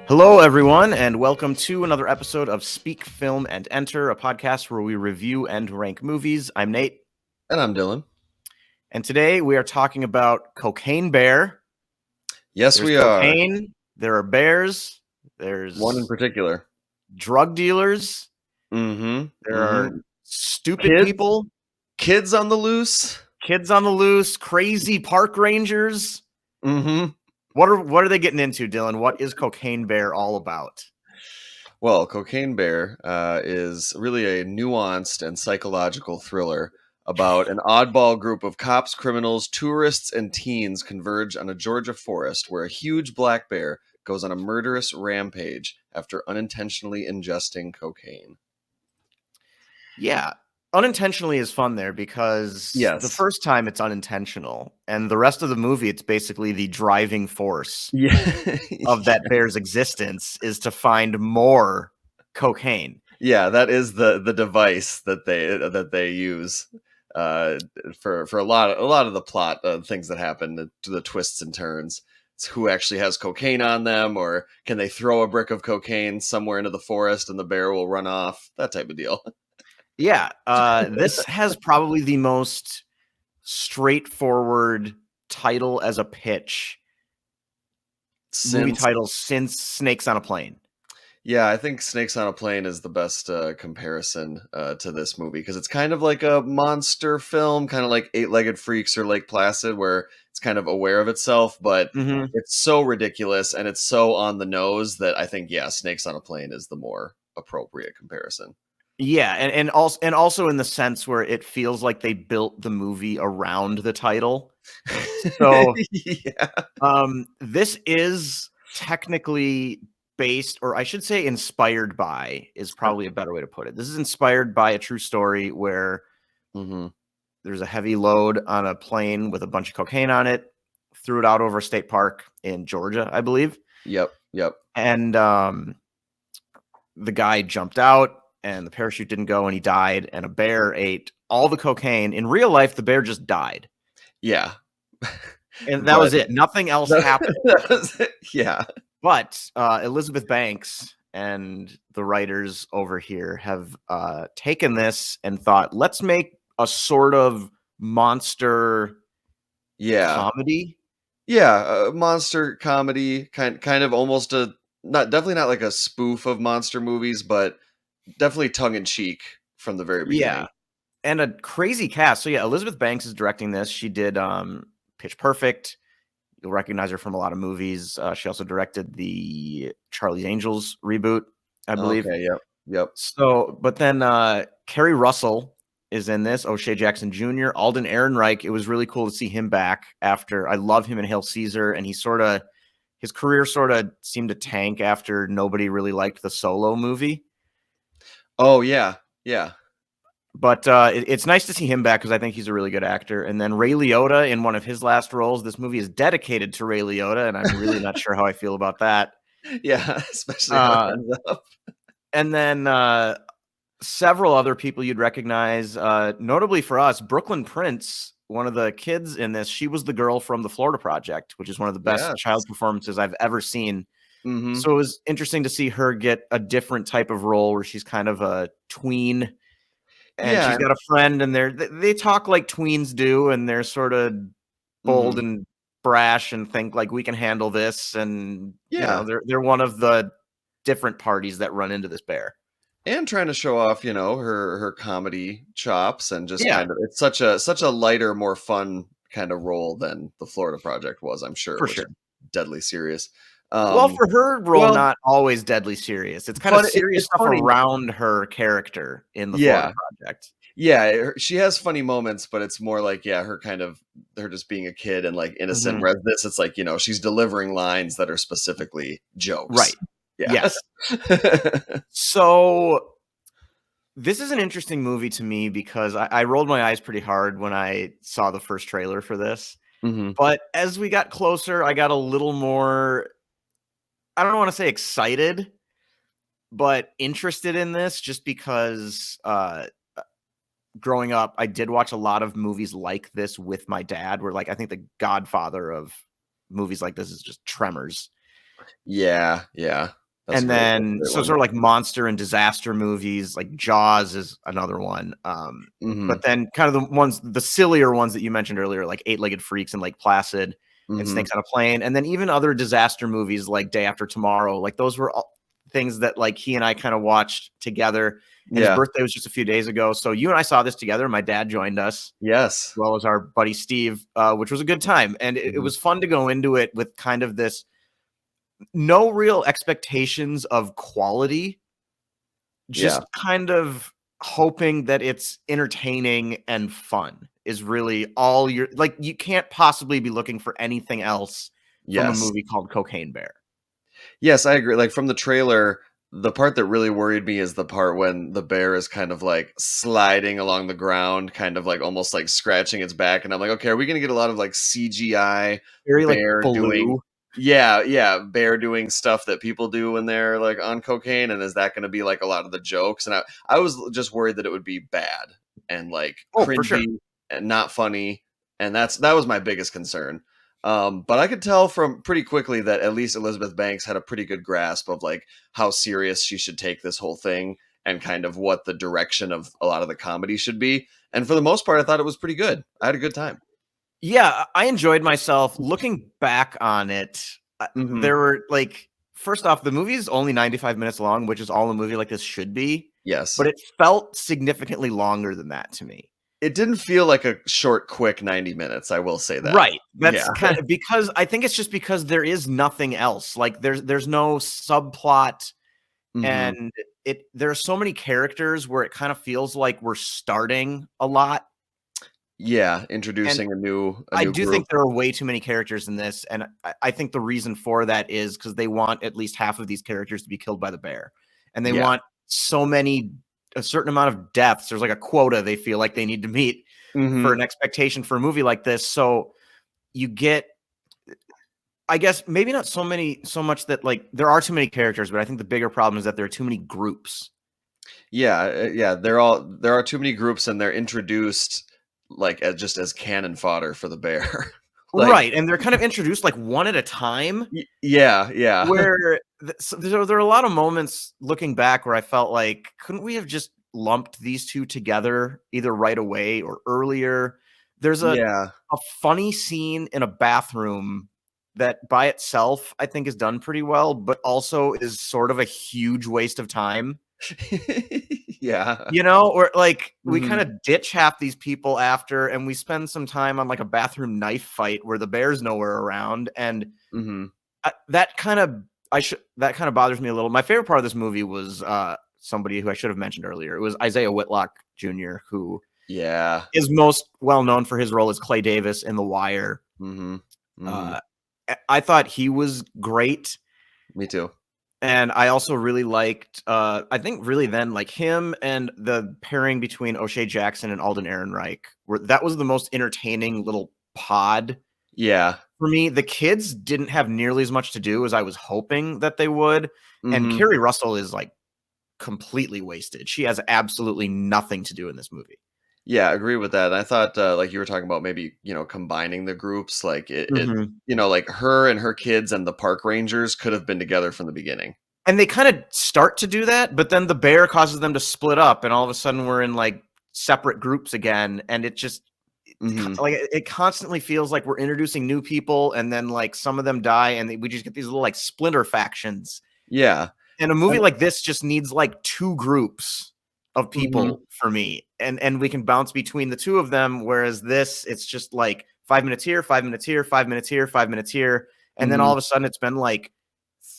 Hello, everyone, and welcome to another episode of Speak, Film, and Enter, a podcast where we review and rank movies. I'm Nate. And I'm Dylan. And today we are talking about Cocaine Bear. Yes, There's we cocaine, there are bears, there's one in particular. drug dealers, Mm-hmm. there are stupid Kids? people, Kids on the loose. kids on the loose, crazy park rangers. Mm-hmm. What are they getting into, Dylan? What is Cocaine Bear all about? Well, Cocaine Bear is really a nuanced and psychological thriller about an oddball group of cops, criminals, tourists, and teens converge on a Georgia forest where a huge black bear goes on a murderous rampage after unintentionally ingesting cocaine. Yeah, unintentionally is fun there because Yes. the first time it's unintentional, and the rest of the movie, it's basically the driving force of that bear's existence is to find more cocaine. Yeah, that is the device that they use for a lot of the plot things that happen, to the twists and turns. It's who actually has cocaine on them, or can they throw a brick of cocaine somewhere into the forest and the bear will run off? That type of deal. Yeah, this has probably the most straightforward title as a pitch movie title since Snakes on a Plane. Yeah, I think Snakes on a Plane is the best comparison to this movie, because it's kind of like a monster film, kind of like Eight-Legged Freaks or Lake Placid, where it's kind of aware of itself, but it's so ridiculous and it's so on the nose that I think, yeah, Snakes on a Plane is the more appropriate comparison. Yeah, and also in the sense where it feels like they built the movie around the title. So, yeah. This is technically based, or I should say inspired by, is probably a better way to put it. This is inspired by a true story where there's a heavy load on a plane with a bunch of cocaine on it, threw it out over a state park in Georgia, I believe. Yep. And the guy jumped out, and the parachute didn't go, and he died, and a bear ate all the cocaine. In real life, the bear just died. Yeah. And that was it. Nothing else happened. That was it. Yeah. But Elizabeth Banks and the writers over here have taken this and thought, let's make a sort of monster comedy. Yeah, a monster comedy, kind of almost definitely not like a spoof of monster movies, but definitely tongue in cheek from the very beginning. Yeah, and a crazy cast. So yeah, Elizabeth Banks is directing this. She did Pitch Perfect. You'll recognize her from a lot of movies. She also directed the Charlie's Angels reboot, I believe. Okay, yep. So, but then Keri Russell is in this. O'Shea Jackson Jr., Alden Ehrenreich. It was really cool to see him back after. I love him in Hail Caesar, and his career sort of seemed to tank after nobody really liked the Solo movie. Oh yeah. But it's nice to see him back because I think he's a really good actor. And then Ray Liotta in one of his last roles. This movie is dedicated to Ray Liotta, and I'm really not sure how I feel about that. Yeah, especially how it ends up. And then several other people you'd recognize, notably for us, Brooklyn Prince, one of the kids in this. She was the girl from the Florida Project, which is one of the best child performances I've ever seen. So it was interesting to see her get a different type of role where she's kind of a tween. And she's got a friend, and they talk like tweens do, and they're sort of bold and brash and think like we can handle this. And you know, they're one of the different parties that run into this bear. And trying to show off, her comedy chops, and just kind of, it's such a lighter, more fun kind of role than the Florida Project was, I'm sure. For sure. Deadly serious. Well, for her role, not always deadly serious. It's kind of serious stuff around her character in the Florida Project. Yeah, she has funny moments, but it's more like, her just being a kid and like innocent. Whereas this, it's like, she's delivering lines that are specifically jokes. Right. Yeah. Yes. So this is an interesting movie to me because I rolled my eyes pretty hard when I saw the first trailer for this. But as we got closer, I got a little more, I don't want to say excited, but interested in this, just because growing up, I did watch a lot of movies like this with my dad, where like, I think the godfather of movies like this is just Tremors. Yeah, yeah. That's And a great then so one. sort of like monster and disaster movies, like Jaws is another one. Mhm. But then kind of the sillier ones that you mentioned earlier, like Eight-Legged Freaks and Lake Placid and Mhm. Snakes on a Plane, and then even other disaster movies like Day After Tomorrow. Like those were all things that like he and I kind of watched together. And his Yeah. birthday was just a few days ago, so you and I saw this together. My dad joined us, as Yes. well as our buddy Steve, which was a good time, and it Mhm. was fun to go into it with kind of this no real expectations of quality, Yeah. just kind of hoping that it's entertaining and fun is really all you're like, you can't possibly be looking for anything else from a Yes. movie called Cocaine Bear. Yes, I agree. Like from the trailer, the part that really worried me is the part when the bear is kind of like sliding along the ground, kind of like almost like scratching its back. And I'm like, okay, are we going to get a lot of like CGI Very like bear doing, blue. yeah, yeah, bear doing stuff that people do when they're like on cocaine? And is that going to be like a lot of the jokes? And I was just worried that it would be bad and like Oh, for sure. cringy and not funny. And that was my biggest concern. But I could tell from pretty quickly that at least Elizabeth Banks had a pretty good grasp of like how serious she should take this whole thing and kind of what the direction of a lot of the comedy should be. And for the most part, I thought it was pretty good. I had a good time. Yeah, I enjoyed myself. Looking back on it, Hmm. there were like, first off, the movie is only 95 minutes long, which is all a movie like this should be, Yes. but it felt significantly longer than that to me. It didn't feel like a short, quick 90 minutes. I will say that. Right. Yeah. That's kind of because I think it's just because there is nothing else. Like there's no subplot, Hmm. and there are so many characters where it kind of feels like we're starting a lot. Yeah. And Introducing a I new do group. think there are way too many characters in this, and I think the reason for that is because they want at least half of these characters to be killed by the bear, and they Yeah. want a certain amount of deaths. There's like a quota they feel like they need to meet for Hmm. an expectation for a movie like this. So you get, I guess, maybe not so much that like there are too many characters, but I think the bigger problem is that there are too many groups. Yeah. Yeah. There are too many groups and they're introduced like as just as cannon fodder for the bear. Like, Right, and they're kind of introduced like one at a time. Yeah, yeah. Where so there are a lot of moments looking back where I felt like, couldn't we have just lumped these 2 together either right away or earlier? There's Yeah. a funny scene in a bathroom that by itself I think is done pretty well, but also is sort of a huge waste of time. Yeah. You know, or like we Mhm, kinda ditch half these people after, and we spend some time on like a bathroom knife fight where the bear's nowhere around, and mhm. that kind of bothers me a little. My favorite part of this movie was somebody who I should have mentioned earlier. It was Isaiah Whitlock Jr., who Yeah. is most well known for his role as Clay Davis in The Wire. Mhm, mhm. Uh, I thought he was great, Me too. and I also really liked. I think really then like him and the pairing between O'Shea Jackson and Alden Ehrenreich. That was the most entertaining little pod Yeah. for me. The kids didn't have nearly as much to do as I was hoping that they would, and Mhm. Keri Russell is like completely wasted. She has absolutely nothing to do in this movie. Yeah, agree with that. And I thought, like you were talking about maybe, combining the groups, like Mhm. like her and her kids and the park rangers could have been together from the beginning. And they kinda start to do that, but then the bear causes them to split up, and all of a sudden we're in, like, separate groups again, and it just Mhm. it constantly feels like we're introducing new people, and then, like, some of them die, and we just get these little, like, splinter factions. Yeah. And a movie And like this just needs, like, 2 groups of mhm. people for me, and we can bounce between the 2 of them, whereas this, it's just, like, 5 minutes here, 5 minutes here, 5 minutes here, 5 minutes here, and then all Mhm. of a sudden it's been, like,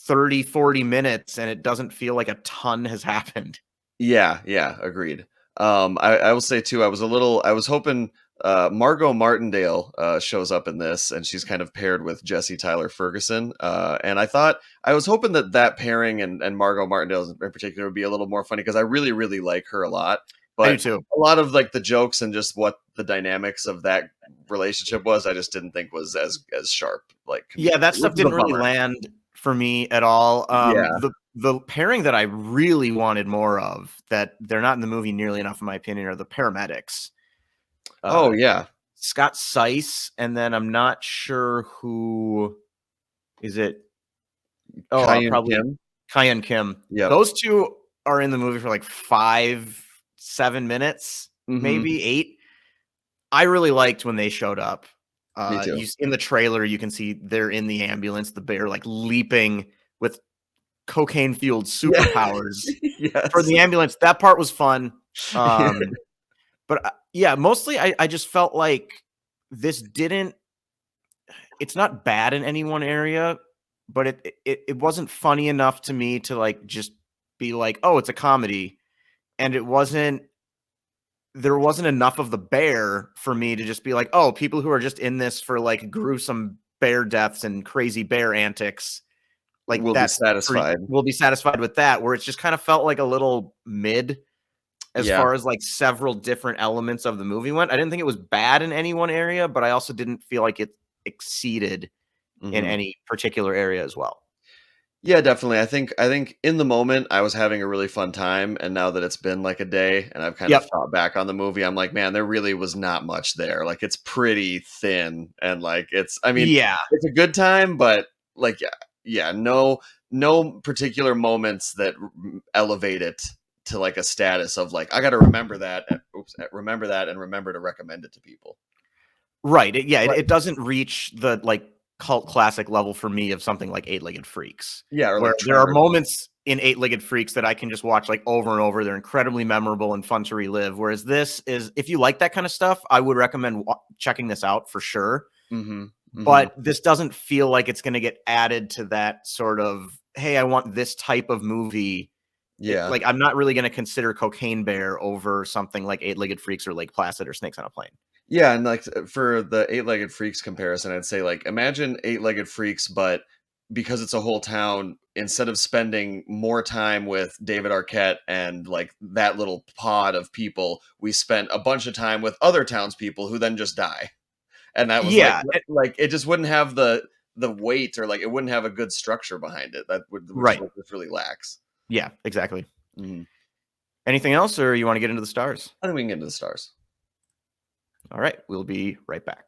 30, 40 minutes, and it doesn't feel like a ton has happened. Yeah, yeah, agreed. I will say too, I was hoping Margot Martindale shows up in this, and she's kind of paired with Jesse Tyler Ferguson. And I was hoping that pairing and Margot Martindale in particular would be a little more funny because I really, really like her a lot. I do But too. a lot of like the jokes and just what the dynamics of that relationship was, I just didn't think was as sharp, like Yeah, comedically, that which stuff is a didn't really bummer. land for me at all. Yeah. The pairing that I really wanted more of, that they're not in the movie nearly enough, in my opinion, are the paramedics. Oh Uh, yeah. Scott Seiss, and then I'm not sure who is it. Probably Kim. Kyan Kim. Yep. Those two are in the movie for like 5-7 minutes, maybe 8. I really liked when they showed up. Me too. In the trailer, you can see they're in the ambulance, the bear like leaping with cocaine-fueled superpowers for Yes. the ambulance. That part was fun. But yeah, mostly I just felt like this didn't it's not bad in any one area, but it wasn't funny enough to me to like just be like, "Oh, it's a comedy." And there wasn't enough of the bear for me to just be like, "Oh, people who are just in this for like gruesome bear deaths and crazy bear antics, like We'll be satisfied. we'll be satisfied with that." Where it's just kind of felt like a little mid as Yeah. far as like several different elements of the movie went. I didn't think it was bad in any one area, but I also didn't feel like it exceeded in any particular area as well. Yeah, definitely. I think in the moment I was having a really fun time, and now that it's been like a day and I've kind of Yep. thought back on the movie, I'm like, man, there really was not much there. Like it's pretty thin, and like I mean, Yeah. it's a good time, but like yeah, no particular moments that elevate it to like a status of like I got to remember that, remember that, and remember to recommend it to people. Right. Right. It doesn't reach the like cult classic level for me of something like Eight-Legged Freaks, Yeah, or where like there are Tremors. moments in Eight-Legged Freaks that I can just watch like over and over. They're incredibly memorable and fun to relive. Whereas this is, if you like that kind of stuff, I would recommend checking this out for sure. Mm-hmm. Mm-hmm. But this doesn't feel like it's going to get added to that sort of, hey, I want this type of movie. Yeah. Like, I'm not really going to consider Cocaine Bear over something like Eight-Legged Freaks or Lake Placid or Snakes on a Plane. Yeah, and like for the Eight-Legged Freaks comparison, I'd say like imagine Eight-Legged Freaks, but because it's a whole town, instead of spending more time with David Arquette and like that little pod of people, we spent a bunch of time with other townspeople who then just die. And that was Yeah, like it just wouldn't have the weight, or like it wouldn't have a good structure behind it. That would which is right. what this really lacks. Yeah, exactly. Mhm. Anything else, or you want to get into the stars? I think we can get into the stars. All right, we'll be right back.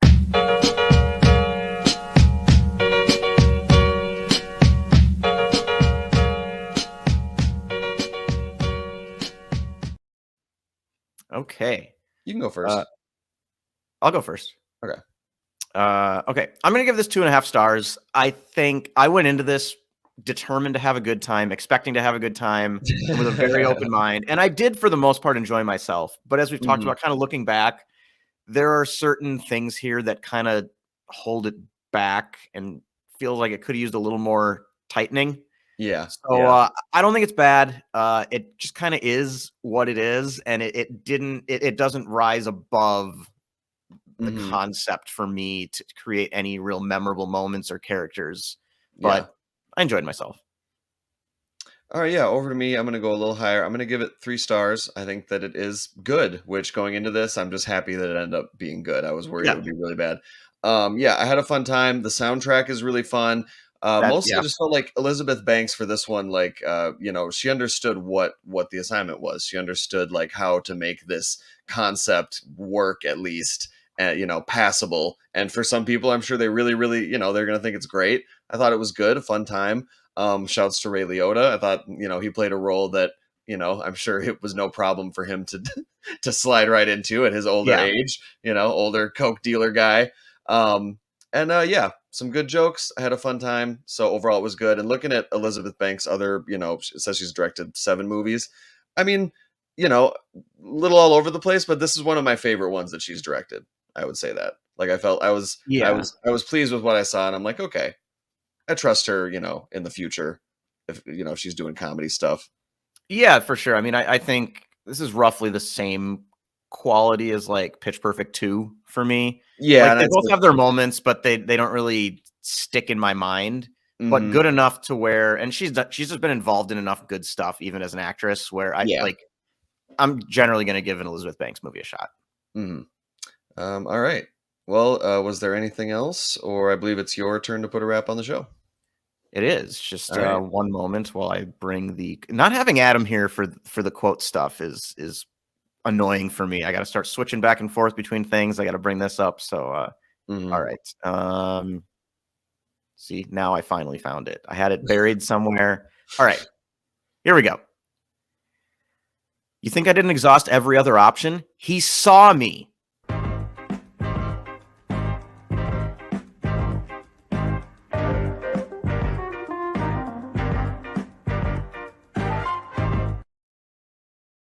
Okay. You can go Uh, first. I'll go first. Okay. Okay. I'm going to give this 2.5 stars. I think I went into this determined to have a good time, expecting to have a good time, and with a very open mind. And I did, for the most part, enjoy myself. But as we've talked Mhm. about, kind of looking back, there are certain things here that kind of hold it back and feels like it could have used a little more tightening. Yeah. So Yeah. I don't think it's bad. It just kind of is what it is, and it doesn't rise above the Mhm. concept for me to create any real memorable moments or characters. Yeah. But I enjoyed myself. All right, yeah, over to me. I'm going to go a little higher. I'm going to give it 3 stars. I think that it is good, which going into this, I'm just happy that it ended up being good. I was worried it Yeah, would be really bad. Yeah, I had a fun time. The soundtrack is really fun. Mostly I yeah, just felt like Elizabeth Banks for this one, like, she understood what the assignment was. She understood like how to make this concept work at least, passable. And for some people, I'm sure they really, really, they're going to think it's great. I thought it was good, a fun time. Shouts to Ray Liotta. I thought, he played a role that, I'm sure it was no problem for him to to slide right into at his older yeah, age, older coke dealer guy. And yeah, some good jokes. I had a fun time. So overall it was good. And looking at Elizabeth Banks' other, it says she's directed 7 movies. I mean, little all over the place, but this is one of my favorite ones that she's directed. I would say that. Like I felt yeah, I was pleased with what I saw, and I'm like, okay, I trust her, in the future if if she's doing comedy stuff. yeah, for sure. I mean, I think this is roughly the same quality as like Pitch Perfect 2 for me. Yeah, Like and they I'd both say have their moments, but they don't really stick in my mind. But mhm, good enough to where, and she's just been involved in enough good stuff, even as an actress, where yeah. I'm generally going to give an Elizabeth Banks movie a shot. Mhm. All right. Well, was there anything else, or I believe it's your turn to put a wrap on the show. It is just All right. one moment while I bring the not having Adam here for the quote stuff is annoying for me. I got to start switching back and forth between things. I got to bring this up. So, all Mhm. right. See, now I finally found it. I had it buried somewhere. All right, here we go. You think I didn't exhaust every other option? He saw me.